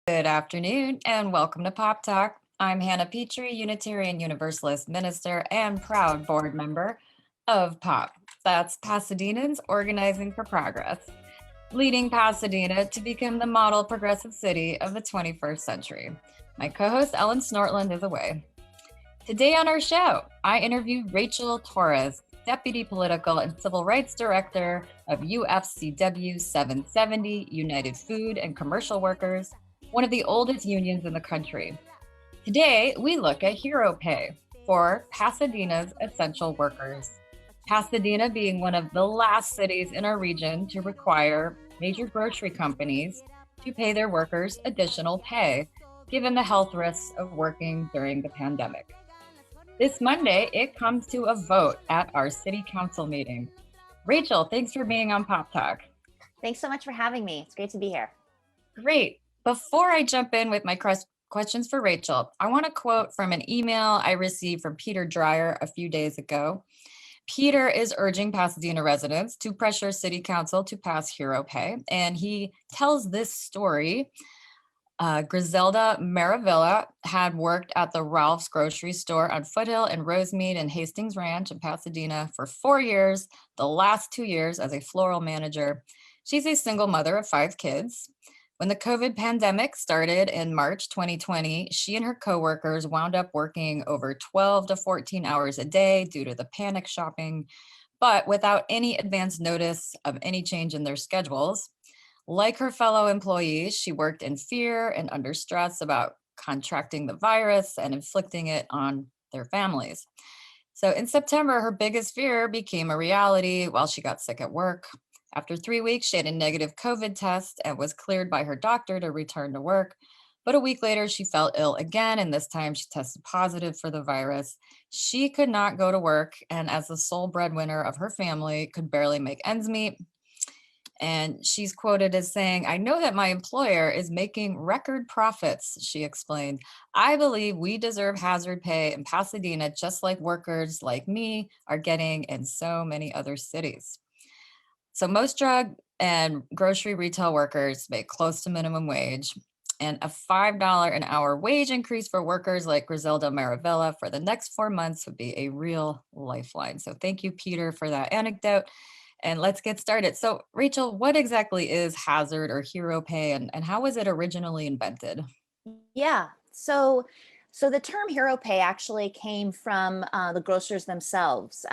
Good afternoon and welcome to Pop Talk. I'm Hannah Petrie, Unitarian Universalist minister and proud board member of POP. That's Pasadena's Organizing for Progress, leading Pasadena to become the model progressive city of the 21st century. My co host Ellen Snortland is away. Today on our show, I interview Rachel Torres, Deputy Political and Civil Rights Director of UFCW 770, United Food and Commercial Workers, one of the oldest unions in the country. Today, we look at hero pay for Pasadena's essential workers. Pasadena being one of the last cities in our region to require major grocery companies to pay their workers additional pay, given the health risks of working during the pandemic. This Monday, it comes to a vote at our city council meeting. Rachel, thanks for being on Pop Talk. Thanks so much for having me. It's great to be here. Great. Before I jump in with my questions for Rachel, I want to quote from an email I received from Peter Dreyer a few days ago. Peter is urging Pasadena residents to pressure City Council to pass hero pay, and he tells this story. Griselda Maravilla had worked at the Ralph's grocery store on Foothill and Rosemead and Hastings Ranch in Pasadena for 4 years, the last 2 years as a floral manager. She's a single mother of 5 kids. When the COVID pandemic started in March 2020, she and her coworkers wound up working over 12 to 14 hours a day due to the panic shopping, but without any advance notice of any change in their schedules. Like her fellow employees, she worked in fear and under stress about contracting the virus and inflicting it on their families. So in September, her biggest fear became a reality while she got sick at work. After 3 weeks, she had a negative COVID test and was cleared by her doctor to return to work. But a week later, she felt ill again, and this time she tested positive for the virus. She could not go to work, and as the sole breadwinner of her family, could barely make ends meet. And she's quoted as saying, "I know that my employer is making record profits," she explained. "I believe we deserve hazard pay in Pasadena, just like workers like me are getting in so many other cities." So most drug and grocery retail workers make close to minimum wage, and a $5 an hour wage increase for workers like Griselda Maravilla for the next 4 months would be a real lifeline. So thank you, Peter, for that anecdote. And let's get started. So Rachel, what exactly is hazard or hero pay, and how was it originally invented? Yeah. So the term hero pay actually came from the grocers themselves.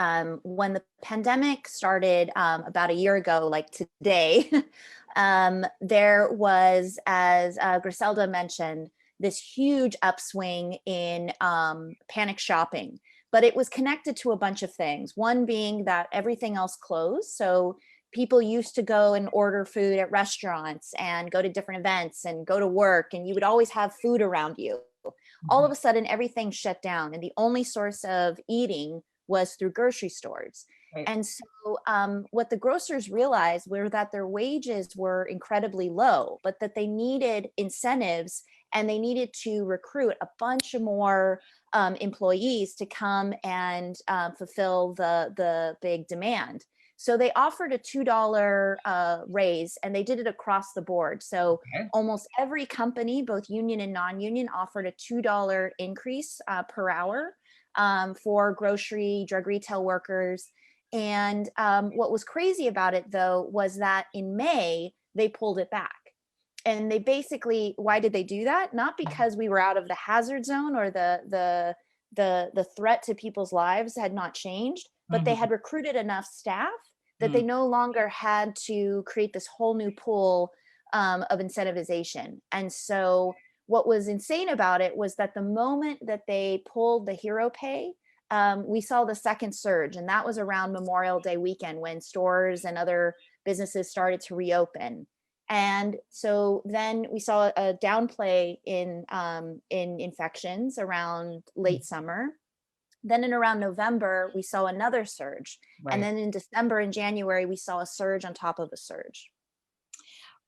When the pandemic started about a year ago, like today, there was, as Griselda mentioned, this huge upswing in panic shopping. But it was connected to a bunch of things. One being that everything else closed. So people used to go and order food at restaurants and go to different events and go to work, and you would always have food around you. All of a sudden, everything shut down, and the only source of eating was through grocery stores. Right. And so, what the grocers realized were that their wages were incredibly low, but that they needed incentives and they needed to recruit a bunch of more employees to come and fulfill the big demand. So they offered a $2 raise, and they did it across the board. So Okay. almost every company, both union and non-union, offered a $2 increase per hour for grocery, drug retail workers. And what was crazy about it, though, was that in May, they pulled it back. And they basically, why did they do that? Not because we were out of the hazard zone or the threat to people's lives had not changed, but they Mhm. had recruited enough staff that they Mm. no longer had to create this whole new pool of incentivization. And so what was insane about it was that the moment that they pulled the hero pay, we saw the second surge, and that was around Memorial Day weekend when stores and other businesses started to reopen. And so then we saw a downplay in infections around Mm. late summer. Then in around November, we saw another surge. And Right. then in December and January, we saw a surge on top of a surge.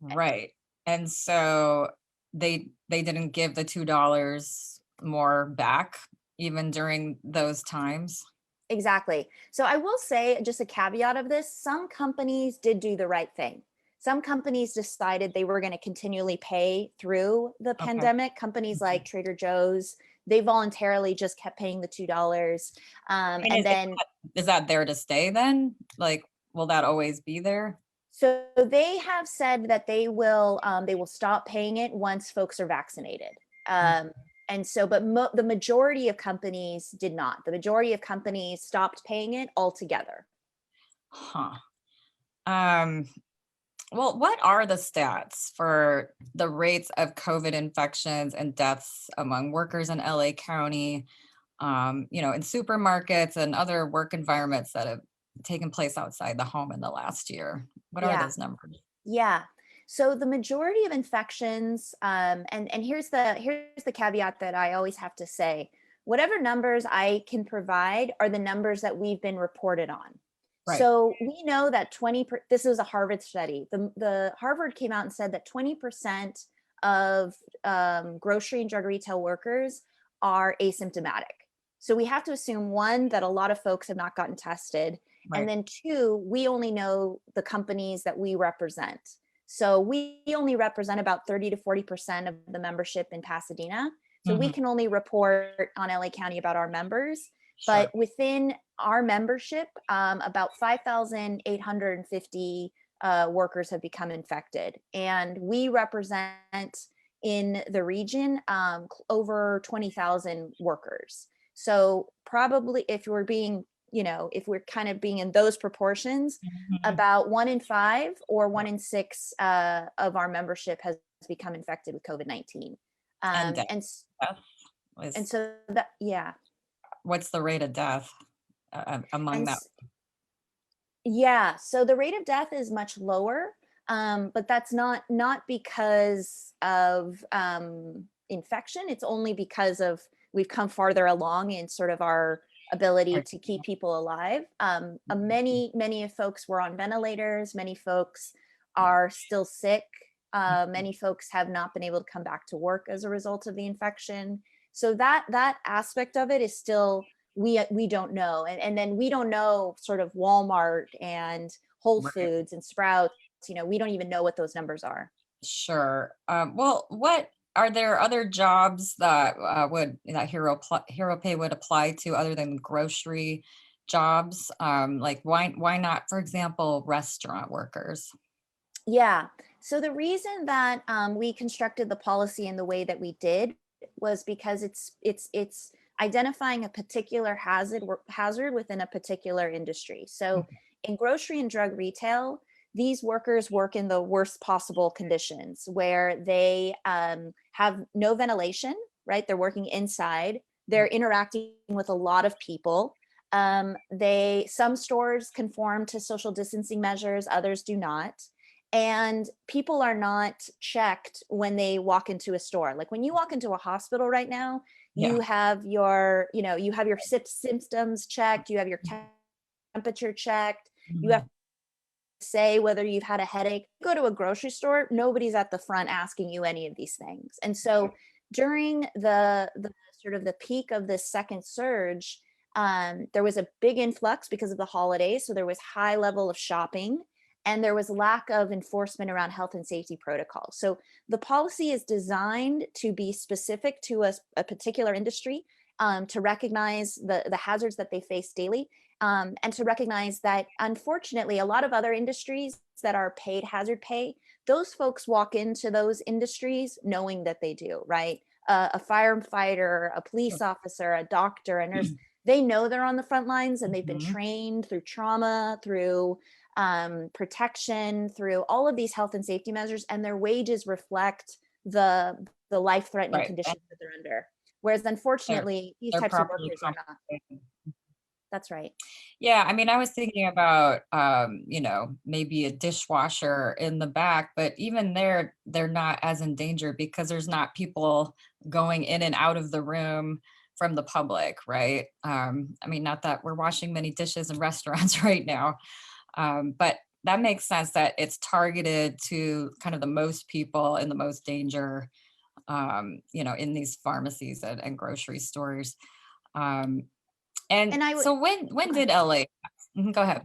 Right. And so they didn't give the $2 more back even during those times. Exactly. So I will say just a caveat of this, some companies did do the right thing. Some companies decided they were going to continually pay through the Okay. pandemic. Companies like Trader Joe's, they voluntarily just kept paying the $2. I mean, And then, is that there to stay then? Like, will that always be there? so they have said that they will stop paying it once folks are vaccinated. Mm. And so, but the majority of companies did not. The majority of companies stopped paying it altogether. Huh. Um, well, what are the stats for the rates of COVID infections and deaths among workers in LA County, in supermarkets and other work environments that have taken place outside the home in the last year? What are Yeah. those numbers? Yeah. So the majority of infections, and here's the caveat that I always have to say: whatever numbers I can provide are the numbers that we've been reported on. Right. So we know that this was a Harvard study. The Harvard came out and said that 20% of grocery and drug retail workers are asymptomatic. So we have to assume, one, that a lot of folks have not gotten tested, and Right. then two, we only know the companies that we represent. So we only represent about 30 to 40% of the membership in Pasadena. So we Mhm. can only report on LA County about our members. But Sure. within our membership, about 5,850 workers have become infected. And we represent in the region over 20,000 workers. So probably if we're kind of being in those proportions, Mhm. about 1 in 5 or 1 in 6 of our membership has become infected with COVID-19. And Um, death and and was, so that yeah, what's the rate of death among and that? yeah, so the rate of death is much lower, but that's not because of infection. It's only because of we've come farther along in sort of our ability Right. to keep people alive. Mhm. Many of folks were on ventilators. Many folks are still sick. Mhm. Many folks have not been able to come back to work as a result of the infection. So that aspect of it is still, we don't know. And then we don't know sort of Walmart and Whole Right. Foods and Sprouts. We don't even know what those numbers are. Sure. Well, what are there other jobs that Hero Pay would apply to other than grocery jobs? Like why not, for example, restaurant workers? Yeah. So the reason that we constructed the policy in the way that we did was because it's identifying a particular hazard within a particular industry. So in grocery and drug retail, these workers work in the worst possible conditions where they have no ventilation, right? They're working inside. They're Right. interacting with a lot of people. Some stores conform to social distancing measures, others do not, and people are not checked when they walk into a store. Like when you walk into a hospital right now, Yeah. you have your symptoms checked, you have your temperature checked, you have Mhm. to say whether you've had a headache. Go to a grocery store, nobody's at the front asking you any of these things. And so during the sort of the peak of this second surge, there was a big influx because of the holidays. So there was high level of shopping, and there was lack of enforcement around health and safety protocols. So the policy is designed to be specific to a particular industry, to recognize the hazards that they face daily, and to recognize that unfortunately a lot of other industries that are paid hazard pay, those folks walk into those industries knowing that they do, right? A firefighter, a police officer, a doctor, a nurse, they know they're on the front lines, and they've been Mhm. trained through trauma, through protection, through all of these health and safety measures, and their wages reflect the life-threatening Right. And conditions that they're under. Whereas they're unfortunately, these they're types of properly workers are not. compensated. That's right. Yeah, I mean, I was thinking about, maybe a dishwasher in the back, but even there, they're not as in danger because there's not people going in and out of the room from the public, right? I mean, not that we're washing many dishes in restaurants right now, but that makes sense that it's targeted to kind of the most people in the most danger, in these pharmacies and grocery stores. Um, and And I would so when go ahead. did LA pass? Go ahead.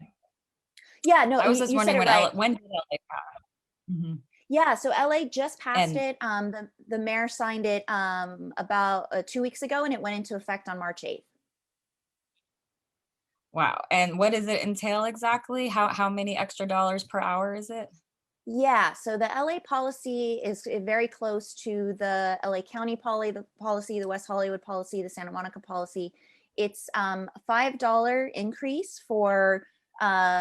Yeah, no, I was you, just you said wondering it right. when did LA pass? Mhm. Yeah, so LA just passed And it. The mayor signed it about 2 weeks ago, and it went into effect on March 8th. wow, and what does it entail exactly? How many extra dollars per hour is it? Yeah, so the LA policy is very close to the LA County policy, the West Hollywood policy, the Santa Monica policy. It's a $5 increase for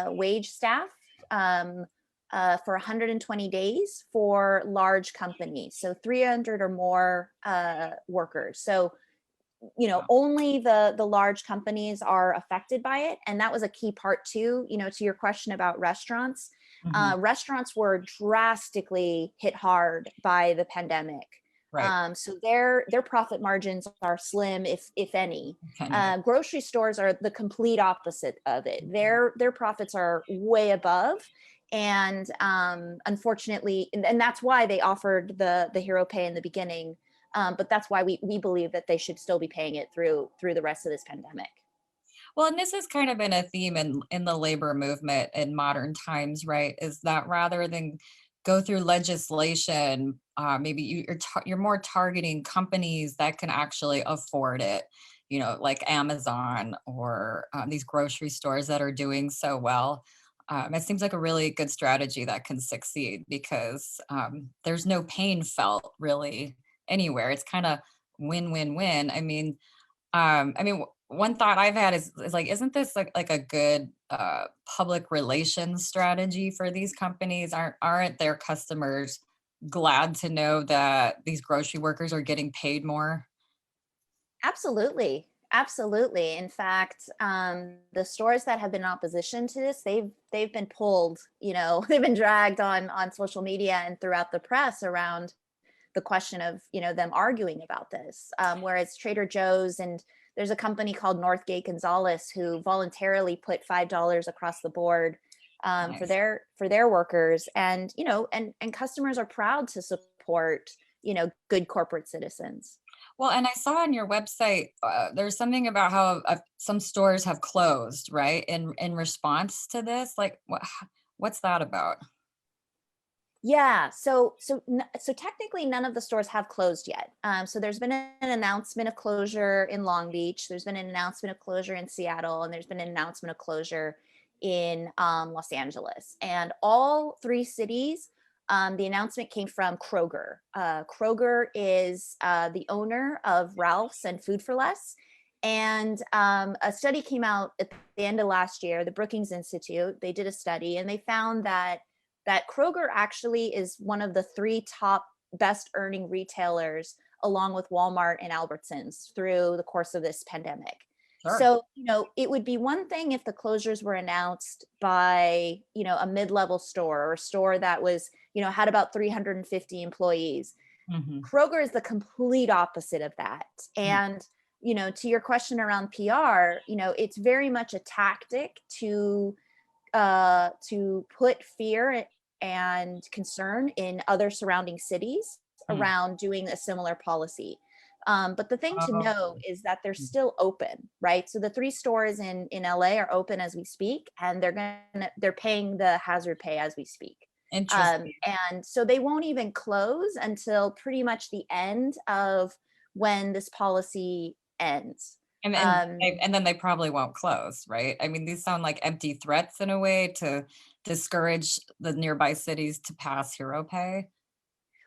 wage staff for 120 days for large companies, so 300 or more workers. So Wow. only the large companies are affected by it, and that was a key part too. To your question about restaurants, Mhm. restaurants were drastically hit hard by the pandemic. Right. So their profit margins are slim, if any. Penny. Grocery stores are the complete opposite of it. Mhm. Their profits are way above, and unfortunately, and that's why they offered the hero pay in the beginning. But that's why we believe that they should still be paying it through the rest of this pandemic. Well, and this has kind of been a theme in the labor movement in modern times, right? Is that rather than go through legislation, maybe you're more targeting companies that can actually afford it, like Amazon or these grocery stores that are doing so well. It seems like a really good strategy that can succeed because there's no pain felt really anywhere. It's kind of win-win-win. One thought I've had is like, isn't this like a good public relations strategy for these companies? Aren't their customers glad to know that these grocery workers are getting paid more? Absolutely. Absolutely. In fact, the stores that have been in opposition to this, they've been pulled, they've been dragged on social media and throughout the press around the question of them arguing about this. Whereas Trader Joe's, and there's a company called Northgate Gonzalez who voluntarily put $5 across the board for Nice. their workers, and and customers are proud to support good corporate citizens. Well, and I saw on your website there's something about how some stores have closed, right? In response to this, like what's that about? Yeah, so technically none of the stores have closed yet. So there's been an announcement of closure in Long Beach, there's been an announcement of closure in Seattle, and there's been an announcement of closure in Los Angeles. And all three cities, the announcement came from Kroger. Kroger is the owner of Ralph's and Food for Less. And a study came out at the end of last year, the Brookings Institute. They did a study and they found that Kroger actually is one of the three top best earning retailers, along with Walmart and Albertsons, through the course of this pandemic. Sure. So, it would be one thing if the closures were announced by, a mid-level store or a store that was, had about 350 employees. Hmm. Kroger is the complete opposite of that. And, to your question around PR, it's very much a tactic to put fear and concern in other surrounding cities around doing a similar policy. But the thing to Oh, know is that they're still open, right? So the three stores in LA are open as we speak, and they're paying the hazard pay as we speak. interesting. And so they won't even close until pretty much the end of when this policy ends. And then they probably won't close, right? I mean, these sound like empty threats in a way to discourage the nearby cities to pass hero pay.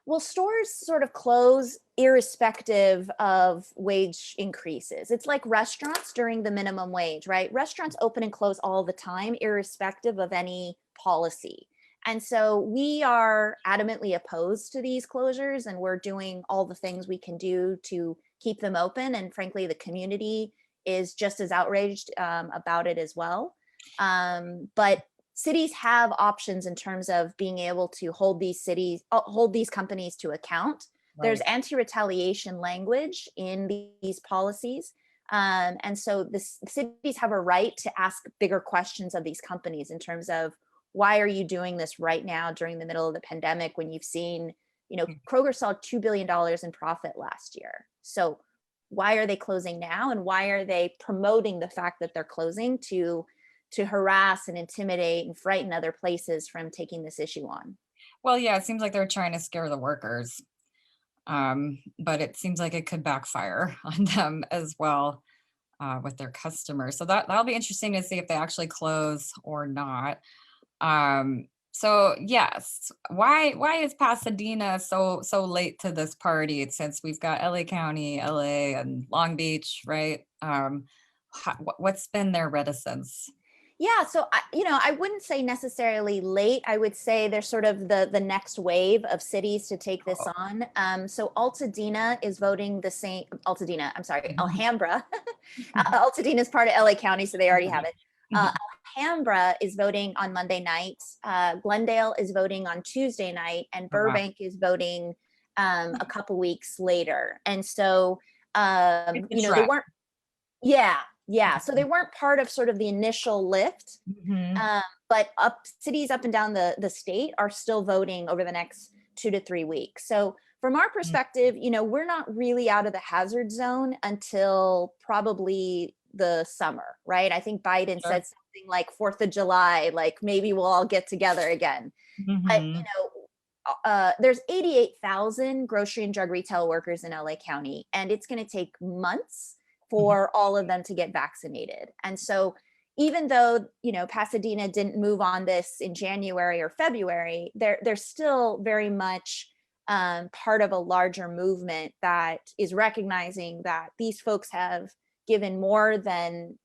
Well, stores sort of close irrespective of wage increases. It's like restaurants during the minimum wage, right? Restaurants open and close all the time, irrespective of any policy. And so we are adamantly opposed to these closures, and we're doing all the things we can do to keep them open. And frankly, the community is just as outraged about it as well. But cities have options in terms of being able to hold these companies to account. There's Right. anti-retaliation language in these policies. And so the cities have a right to ask bigger questions of these companies in terms of, why are you doing this right now during the middle of the pandemic when you've seen, Kroger saw $2 billion in profit last year. So why are they closing now? And why are they promoting the fact that they're closing to harass and intimidate and frighten other places from taking this issue on? Well, yeah, it seems like they're trying to scare the workers, but it seems like it could backfire on them as well, with their customers. So that'll be interesting to see if they actually close or not. So yes, why is Pasadena so late to this party since we've got LA County, LA, and Long Beach, right? What's been their reticence? Yeah, so I wouldn't say necessarily late. I would say they're sort of the next wave of cities to take this Oh, on. So Altadena is voting the same. Altadena, I'm sorry, mhm. Alhambra. Altadena is part of LA County, so they already have it. Uh, Mhm. Alhambra is voting on Monday night. Glendale is voting on Tuesday night, and Oh, wow. Burbank is voting a couple weeks later. And so, It's a they trek. weren't. Yeah, yeah. So they weren't part of sort of the initial lift, Mhm. but cities up and down the state are still voting over the next 2 to 3 weeks. So from our Mhm. perspective, we're not really out of the hazard zone until probably the summer, right? I think Biden Sure. said something like 4th of July, like maybe we'll all get together again. But Mhm. there's 88,000 grocery and drug retail workers in LA County, and it's going to take months Mhm. for all of them to get vaccinated. And so, even though Pasadena didn't move on this in January or February, they're still very much part of a larger movement that is recognizing that these folks have given more than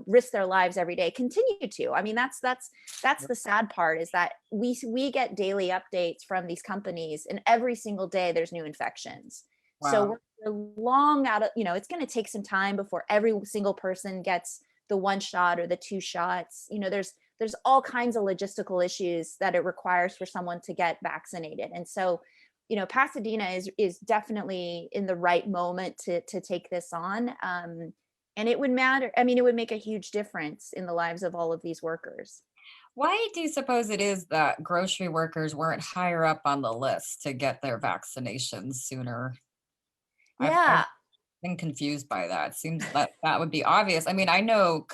risk their lives every day, continue to. I mean, that's the sad part, is that we get daily updates from these companies, and every single day there's new infections. So Wow. we're long out of, it's going to take some time before every single person gets the one shot or the two shots. There's all kinds of logistical issues that it requires for someone to get vaccinated. And so, Pasadena is definitely in the right moment to take this on. And it would matter. I mean, it would make a huge difference in the lives of all of these workers. Why do you suppose it is that grocery workers weren't higher up on the list to get their vaccinations sooner? I've Yeah. been confused by that. Seems that that would be obvious. I mean, I know,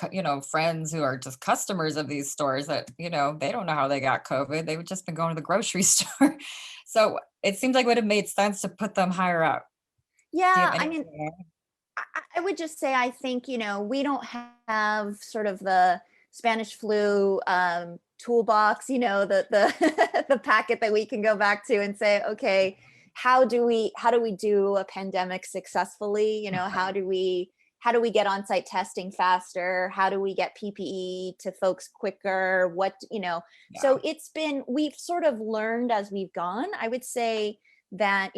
friends who are just customers of these stores that, they don't know how they got COVID. They've just been going to the grocery store. So it seems like it would have made sense to put them higher up. Do you Yeah. have I any? mean, I would just say, I think, we don't have sort of the Spanish flu toolbox, the the packet that we can go back to and say, okay, how do we do a pandemic successfully? How do we get on-site testing faster? How do we get PPE to folks quicker? Yeah. So we've sort of learned as we've gone. I would say that,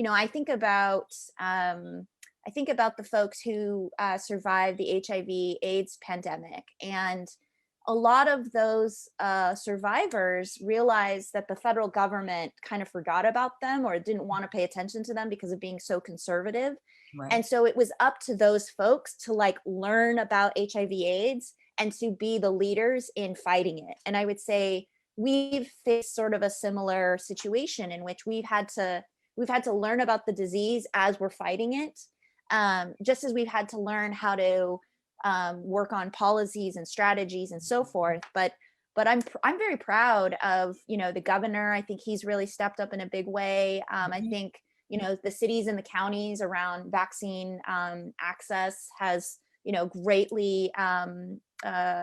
I think about the folks who survived the HIV/AIDS pandemic, and a lot of those survivors realized that the federal government kind of forgot about them or didn't want to pay attention to them because of being so conservative. Right. And so it was up to those folks to like learn about HIV/AIDS and to be the leaders in fighting it. And I would say we've faced sort of a similar situation in which we've had to learn about the disease as we're fighting it, just as we've had to learn how to work on policies and strategies and so forth. But I'm very proud of the governor. I think he's really stepped up in a big way. I Mhm. think the cities and the counties around vaccine access has greatly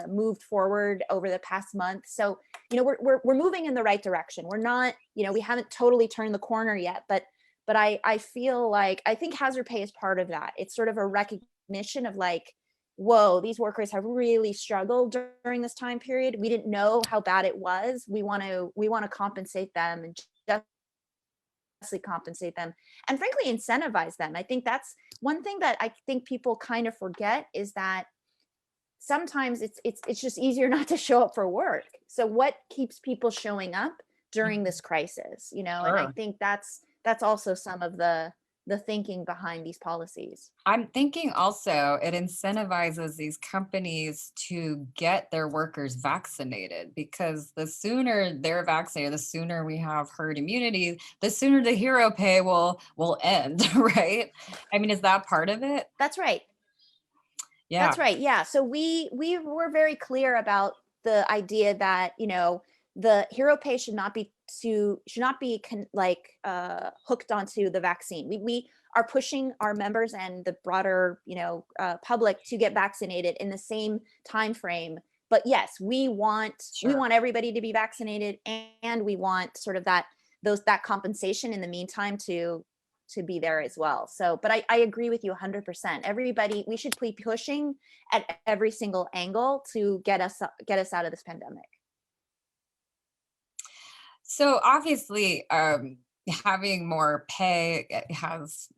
moved forward over the past month. So we're moving in the right direction. We're not, we haven't totally turned the corner yet, but I feel like, I think hazard pay is part of that. It's sort of a recognition of like, whoa, these workers have really struggled during this time period. We didn't know how bad it was. We want to compensate them, and justly compensate them, and frankly incentivize them. I think that's one thing that I think people kind of forget, is that sometimes it's just easier not to show up for work. So what keeps people showing up during Mhm. this crisis? And I Sure. think that's also some of the thinking behind these policies. I'm thinking also it incentivizes these companies to get their workers vaccinated because the sooner they're vaccinated, the sooner we have herd immunity, the sooner the hero pay will end, right? I mean, is that part of it? That's right. Yeah. That's right. Yeah. So we were very clear about the idea that, the hero pay should not be hooked onto the vaccine. We are pushing our members and the broader public to get vaccinated in the same time frame. But yes, we want Sure. everybody to be vaccinated, and we want sort of that compensation in the meantime to be there as well. So, but I agree with you 100%. Everybody, we should be pushing at every single angle to get us out of this pandemic. So obviously, having more pay has,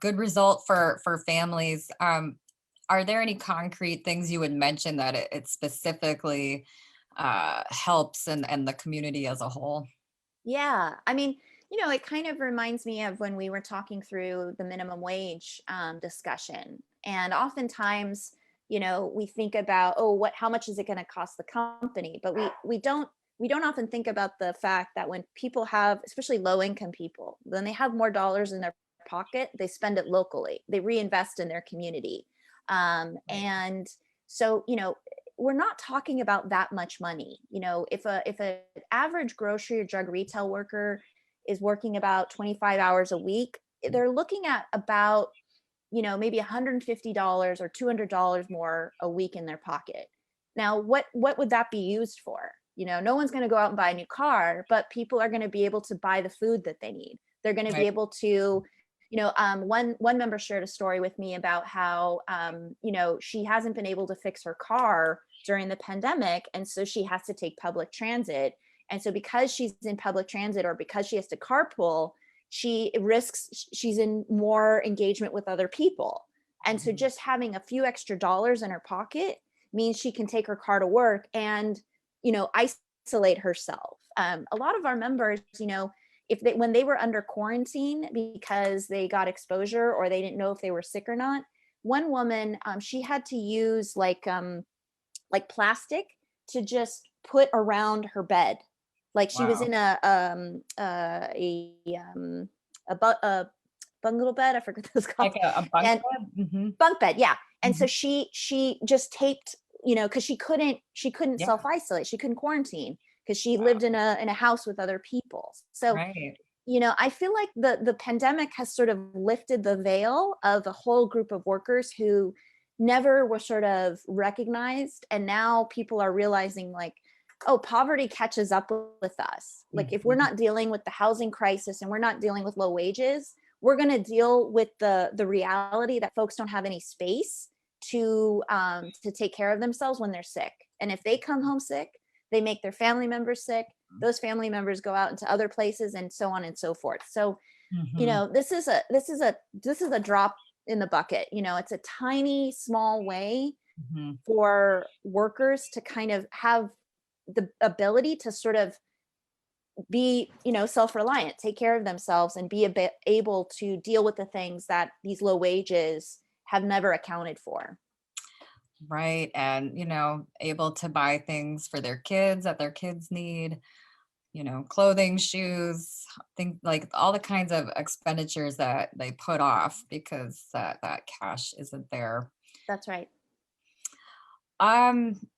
good result for families. Are there any concrete things you would mention that it specifically helps and the community as a whole? Yeah, I mean, it kind of reminds me of when we were talking through the minimum wage discussion. And oftentimes, we think about, oh, how much is it going to cost the company? But we don't often think about the fact that when people have, especially low income people, when they have more dollars in their pocket, they spend it locally. They reinvest in their community. Right. And so, we're not talking about that much money. If a average grocery or drug retail worker is working about 25 hours a week, they're looking at about, maybe $150 or $200 more a week in their pocket. Now, what would that be used for? No one's going to go out and buy a new car, but people are going to be able to buy the food that they need. They're going to be Right. able to, one member shared a story with me about how, she hasn't been able to fix her car during the pandemic, and so she has to take public transit. And so because she's in public transit, or because she has to carpool, she's in more engagement with other people. And so Mhm. just having a few extra dollars in her pocket means she can take her car to work and, isolate herself. A lot of our members, if they when they were under quarantine because they got exposure or they didn't know if they were sick or not, one woman, she had to use like plastic to just put around her bed. Like she was Wow. in a bungalow bed. I forget what it's called. Like a bunk And bed? Hmm. bunk bed, yeah. And so Hmm. she just taped, because she couldn't Yeah. self isolate. She couldn't quarantine because she lived Wow. in a house with other people. So, Right. I feel like the pandemic has sort of lifted the veil of a whole group of workers who never were sort of recognized, and now people are realizing, like, oh, poverty catches up with us. Like, if we're Mhm. not dealing with the housing crisis and we're not dealing with low wages, we're going to deal with the reality that folks don't have any space to take care of themselves when they're sick. And if they come home sick, they make their family members sick. Those family members go out into other places, and so on and so forth. So, Mhm. this is a drop in the bucket. It's a tiny small way Mhm. for workers to kind of have the ability to sort of be, self-reliant, take care of themselves, and be a bit able to deal with the things that these low wages have never accounted for. Right. And, able to buy things for their kids that their kids need, clothing, shoes, things like all the kinds of expenditures that they put off because that cash isn't there. That's right. Um,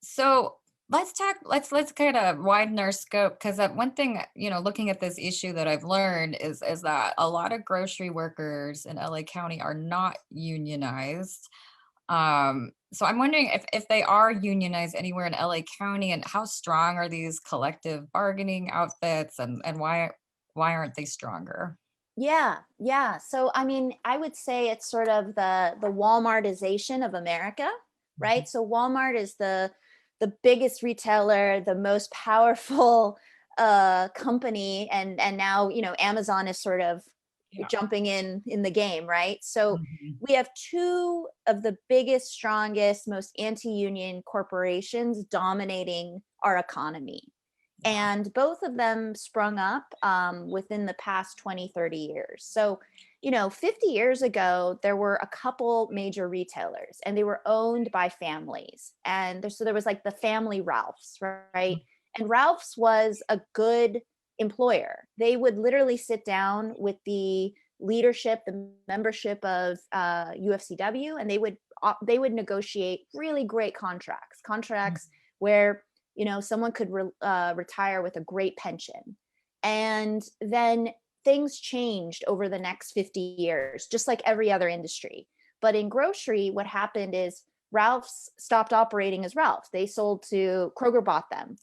so let's kind of widen our scope because that one thing, looking at this issue that I've learned is that a lot of grocery workers in LA County are not unionized. So I'm wondering if they are unionized anywhere in LA County, and how strong are these collective bargaining outfits, and why aren't they stronger? Yeah, yeah. So I mean, I would say it's sort of the Walmartization of America, Mhm. right? So Walmart is the biggest retailer, the most powerful company, and now, Amazon is sort of Yeah. jumping in the game, right? So Mhm. we have two of the biggest, strongest, most anti-union corporations dominating our economy, Yeah. and both of them sprung up within the past 20, 30 years. So, 50 years ago, there were a couple major retailers, and they were owned by families. And so there was like the family Ralphs, right? And Ralph's was a good employer. They would literally sit down with the leadership, the membership of UFCW, and they would negotiate really great contracts Mhm. where someone could retire with a great pension. And then things changed over the next 50 years, just like every other industry. But in grocery, what happened is Ralph's stopped operating as Ralph's. They sold to Kroger, bought them.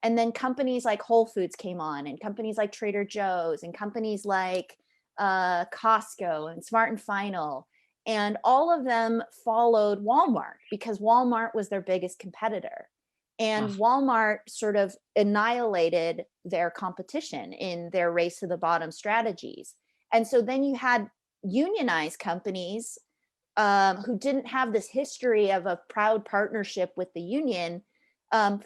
And then companies like Whole Foods came on, and companies like Trader Joe's, and companies like Costco and Smart and Final. And all of them followed Walmart because Walmart was their biggest competitor. And Ugh. Walmart sort of annihilated their competition in their race to the bottom strategies. And so then you had unionized companies who didn't have this history of a proud partnership with the union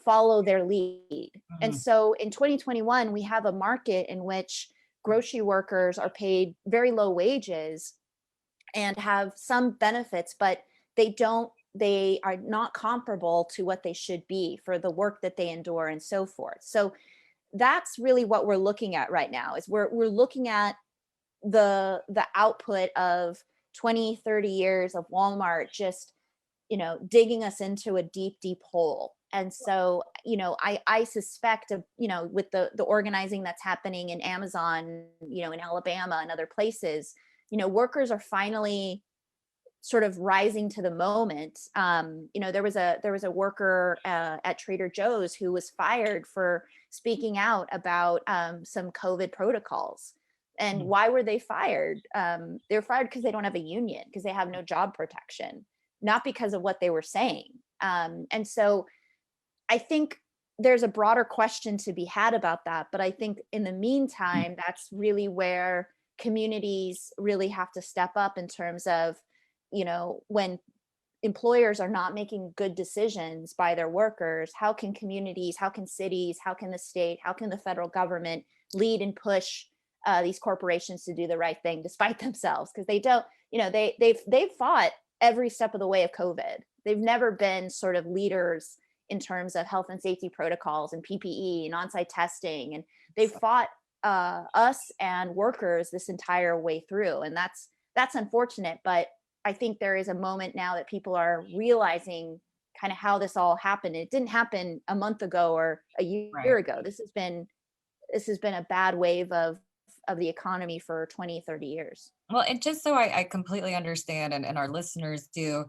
follow their lead. And Mm. so in 2021, we have a market in which grocery workers are paid very low wages and have some benefits, but they are not comparable to what they should be for the work that they endure and so forth. So that's really what we're looking at right now, is we're looking at the output of 20-30 years of Walmart just digging us into a deep hole. And so I suspect of with the organizing that's happening in Amazon, in Alabama and other places, workers are finally sort of rising to the moment. There was a worker at Trader Joe's who was fired for speaking out about some COVID protocols. And Mm. why were they fired? They were fired because they don't have a union, because they have no job protection, not because of what they were saying. And so I think there's a broader question to be had about that. But I think in the meantime, that's really where communities really have to step up in terms of, when employers are not making good decisions by their workers, how can communities, how can cities, how can the state, how can the federal government lead and push these corporations to do the right thing despite themselves? Because they don't, they've fought every step of the way of COVID. They've never been sort of leaders in terms of health and safety protocols and PPE and on-site testing, and they've fought us and workers this entire way through, and that's unfortunate. But I think there is a moment now that people are realizing kind of how this all happened. It didn't happen a month ago or a Right. year ago. This has been a bad wave of the economy for 20-30 years. Well, and just so I completely understand, and our listeners do,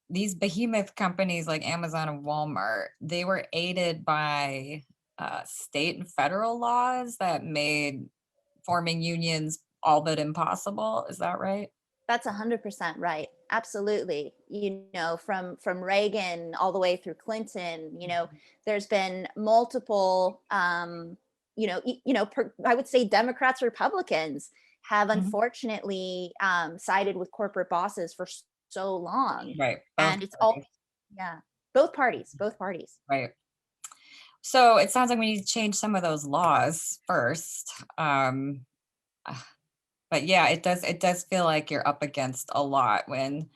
these behemoth companies like Amazon and Walmart, they were aided by state and federal laws that made forming unions all but impossible. Is that right? That's 100% right. Absolutely. From Reagan all the way through Clinton, there's been multiple, I would say Democrats, Republicans have Mhm. unfortunately sided with corporate bosses for so long. Right. Both And it's all, parties. yeah, both parties. Right. So it sounds like we need to change some of those laws first. Uh, but yeah, it does feel like you're up against a lot when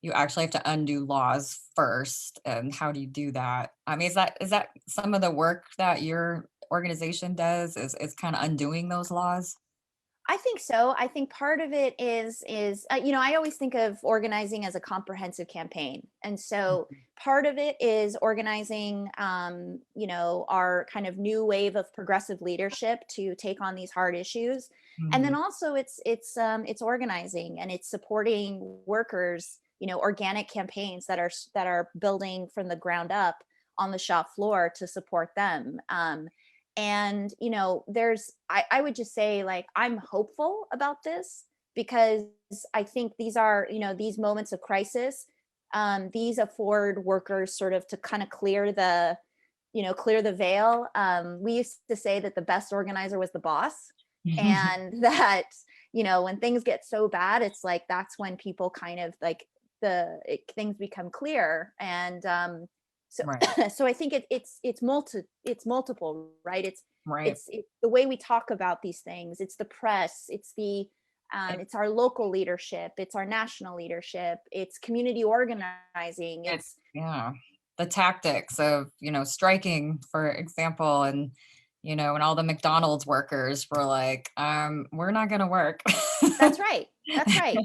you actually have to undo laws first. And how do you do that? I mean, is that some of the work that your organization does, is kind of undoing those laws? I think so. I think part of it is I always think of organizing as a comprehensive campaign, and so Mhm. part of it is organizing, our kind of new wave of progressive leadership to take on these hard issues, and then Mhm. also it's organizing and it's supporting workers, organic campaigns that are building from the ground up on the shop floor to support them. And I would just say, like, I'm hopeful about this because I think these are, these moments of crisis, these afford workers sort of to kind of clear the veil. We used to say that the best organizer was the boss, and that when things get so bad, it's like that's when people kind of like things become clear. And so Right. so I think it's multiple, right? it's Right. it's it's the way we talk about these things, it's the press, It, it's our local leadership, it's our national leadership, it's community organizing, it's it's yeah, the tactics of, striking, for example, and all the McDonald's workers were like, we're not gonna work. That's right. That's right.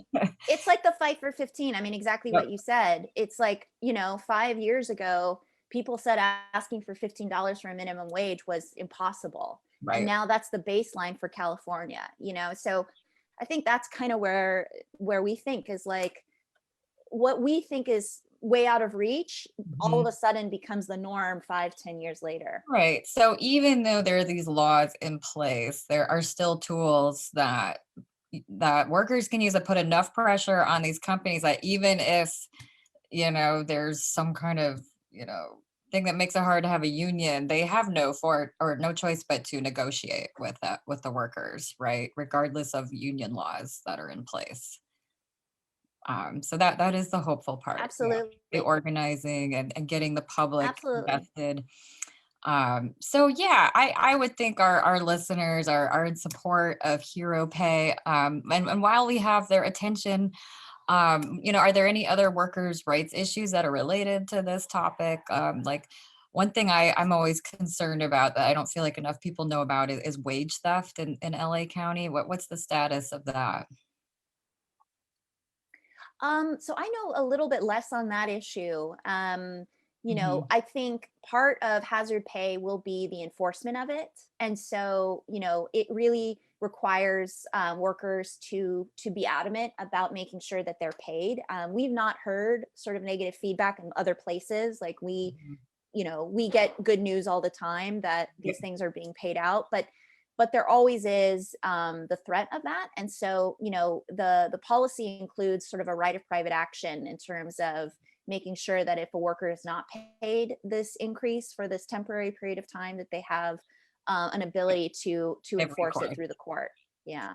It's like the fight for 15. I mean, exactly Yep. what you said. It's like, 5 years ago, people said asking for $15 for a minimum wage was impossible. And Right. now that's the baseline for California, you know? So I think that's kind of where we think is like, what we think is way out of reach, all of Mhm. a sudden becomes the norm 5, 10 years later. Right. So even though there are these laws in place, there are still tools that workers can use to put enough pressure on these companies that even if, there's some kind of, thing that makes it hard to have a union, they have no choice but to negotiate with the workers, right? Regardless of union laws that are in place. So that is the hopeful part, the Absolutely. organizing and getting the public Absolutely. invested. So yeah, I would think our listeners are in support of Hero Pay. And while we have their attention, are there any other workers' rights issues that are related to this topic? Like one thing I'm always concerned about that I don't feel like enough people know about is wage theft in LA County. What's the status of that? So I know a little bit less on that issue. Mhm. I think part of hazard pay will be the enforcement of it, and so it really requires workers to be adamant about making sure that they're paid. We've not heard sort of negative feedback in other places. Like Mhm. we get good news all the time that Yeah. these things are being paid out, but there always is the threat of that. And so the policy includes sort of a right of private action in terms of making sure that if a worker is not paid this increase for this temporary period of time, that they have an ability to Every enforce it court. through the court. Yeah.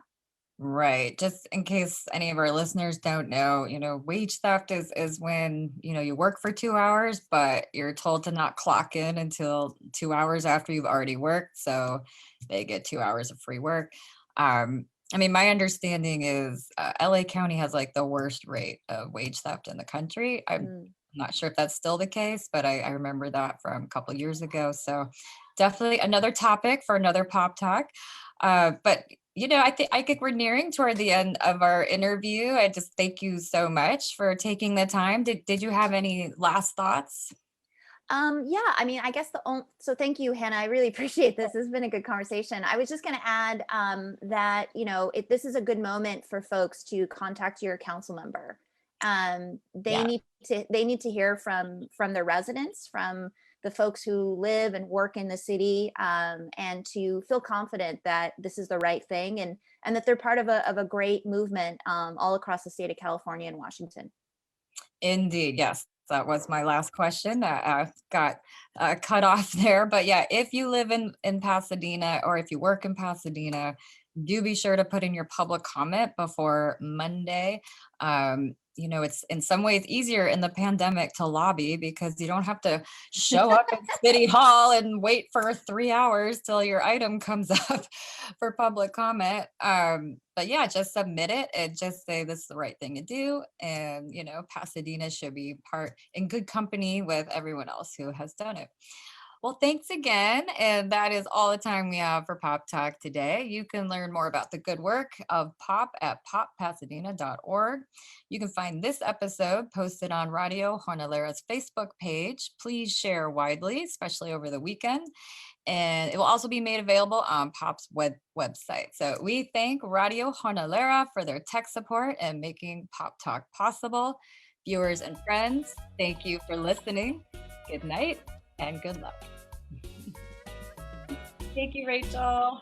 Right. Just in case any of our listeners don't know, wage theft is when, you work for 2 hours, but you're told to not clock in until 2 hours after you've already worked. So they get 2 hours of free work. I mean, my understanding is LA County has like the worst rate of wage theft in the country. I'm Mm. not sure if that's still the case, but I remember that from a couple years ago. So definitely another topic for another pop talk. But I think we're nearing toward the end of our interview. I just thank you so much for taking the time. Did you have any last thoughts? Yeah, I mean, I guess so thank you, Hannah. I really appreciate this. This has been a good conversation. I was just going to add that, if this is a good moment for folks to contact your council member. They Yeah, need to hear from their residents, from the folks who live and work in the city, and to feel confident that this is the right thing, and that they're part of a great movement all across the state of California and Washington. indeed. Yes. That was my last question. Got cut off there. But yeah, if you live in Pasadena or if you work in Pasadena, do be sure to put in your public comment before Monday. It's in some ways easier in the pandemic to lobby because you don't have to show up at City Hall and wait for 3 hours till your item comes up for public comment. But yeah, just submit it and just say this is the right thing to do. And, Pasadena should be part in good company with everyone else who has done it. Well, thanks again. And that is all the time we have for Pop Talk today. You can learn more about the good work of Pop at poppasadena.org. You can find this episode posted on Radio Honolera's Facebook page. Please share widely, especially over the weekend. And it will also be made available on Pop's website. So we thank Radio Honolera for their tech support and making Pop Talk possible. Viewers and friends, thank you for listening. Good night and good luck. Thank you, Rachel.